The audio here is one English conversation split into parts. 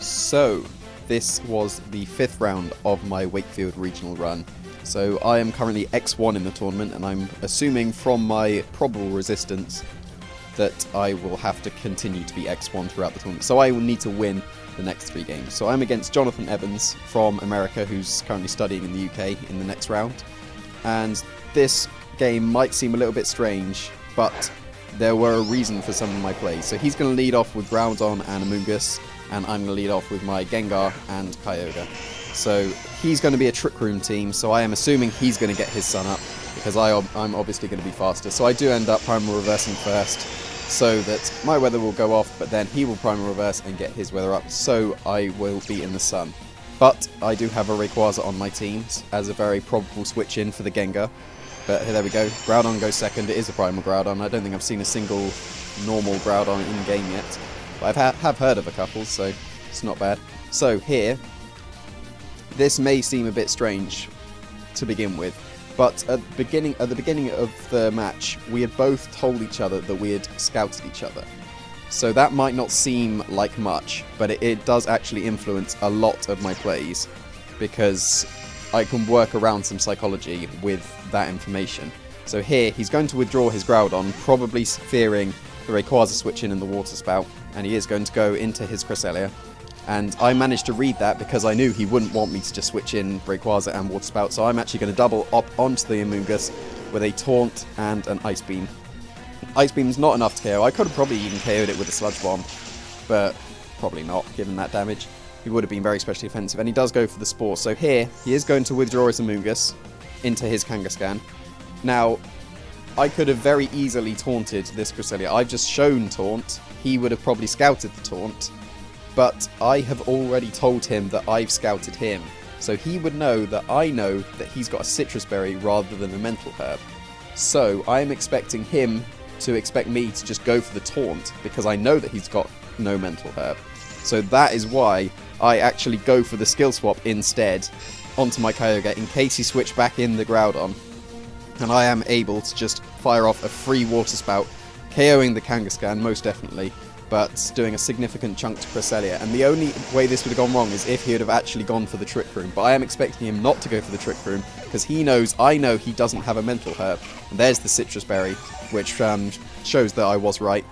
So, this was the 5th round of my Wakefield Regional run. So I am currently X1 in the tournament, and I'm assuming from my probable resistance that I will have to continue to be X1 throughout the tournament. So I will need to win the next 3 games. So I'm against Jonathan Evans from America, who's currently studying in the UK, in the next round. And this game might seem a little bit strange, but there were a reason for some of my plays. So he's going to lead off with Groudon and Amoonguss, and I'm going to lead off with my Gengar and Kyogre. So he's going to be a Trick Room team, so I am assuming he's going to get his Sun up, because I'm obviously going to be faster. So I do end up Primal Reversing first, so that my weather will go off, but then he will Primal Reverse and get his weather up, so I will be in the Sun. But I do have a Rayquaza on my team as a very probable switch in for the Gengar. But there we go, Groudon goes second. It is a Primal Groudon. I don't think I've seen a single normal Groudon in-game yet. But I have heard of a couple, so it's not bad. So here, this may seem a bit strange to begin with, but at the beginning of the match, we had both told each other that we had scouted each other. So that might not seem like much, but it does actually influence a lot of my plays, because I can work around some psychology with that information. So here, he's going to withdraw his Groudon, probably fearing the Rayquaza switch in the Water Spout, and he is going to go into his Cresselia. And I managed to read that because I knew he wouldn't want me to just switch in Rayquaza and Water Spout, so I'm actually going to double up onto the Amoonguss with a Taunt and an Ice Beam. Ice Beam's not enough to KO. I could have probably even KO'd it with a Sludge Bomb, but probably not, given that damage. He would have been very specially offensive, and he does go for the Spore. So here, he is going to withdraw his Amoonguss into his Kangaskhan. Now, I could have very easily taunted this Cresselia. I've just shown Taunt. He would have probably scouted the Taunt, but I have already told him that I've scouted him. So he would know that I know that he's got a Citrus Berry rather than a Mental Herb. So I am expecting him to expect me to just go for the Taunt, because I know that he's got no Mental Herb. So that is why I actually go for the skill swap instead onto my Kyogre, in case he switched back in the Groudon. And I am able to just fire off a free Water Spout, KOing the Kangaskhan most definitely, but doing a significant chunk to Cresselia. And the only way this would have gone wrong is if he would have actually gone for the Trick Room. But I am expecting him not to go for the Trick Room, because he knows I know he doesn't have a Mental Herb. And there's the Citrus Berry, which shows that I was right.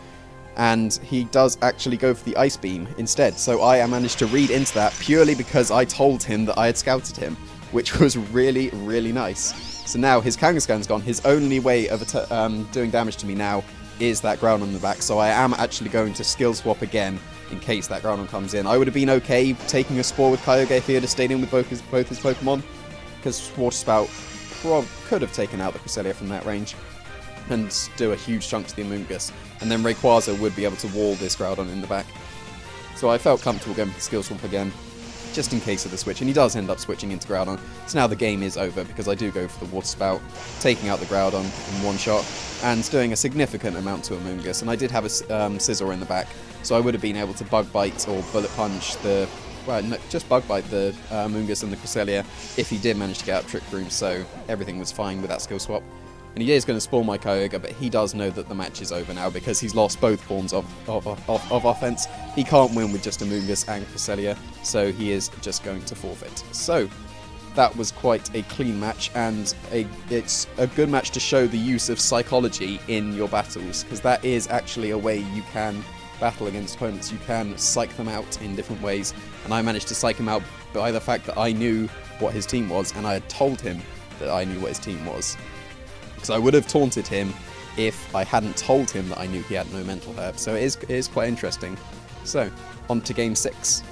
And he does actually go for the Ice Beam instead. So I managed to read into that purely because I told him that I had scouted him, which was really, really nice. So now his Kangaskhan's gone. His only way of doing damage to me now is that Groudon in the back. So I am actually going to skill swap again in case that Groudon comes in. I would have been okay taking a Spore with Kyogre if he had stayed in with both his Pokemon, because Water Spout could have taken out the Cresselia from that range and do a huge chunk to the Amoonguss, and then Rayquaza would be able to wall this Groudon in the back. So I felt comfortable going for the skill swap again, just in case of the switch, and he does end up switching into Groudon. So now the game is over, because I do go for the Water Spout, taking out the Groudon in one shot, and doing a significant amount to Amoonguss. And I did have a Scizor in the back, so I would have been able to Bug Bite or Bullet Punch the... well, no, just Bug Bite the Amoonguss and the Cresselia if he did manage to get out Trick Room, so everything was fine with that skill swap. And he is going to spawn my Kyogre, but he does know that the match is over now, because he's lost both forms of offense. He can't win with just Amoonguss and Cresselia, so he is just going to forfeit. So that was quite a clean match, and it's a good match to show the use of psychology in your battles, because that is actually a way you can battle against opponents. You can psych them out in different ways, and I managed to psych him out by the fact that I knew what his team was, and I had told him that I knew what his team was. Because I would have taunted him if I hadn't told him that I knew he had no Mental Herb. So it is quite interesting. So, on to Game 6.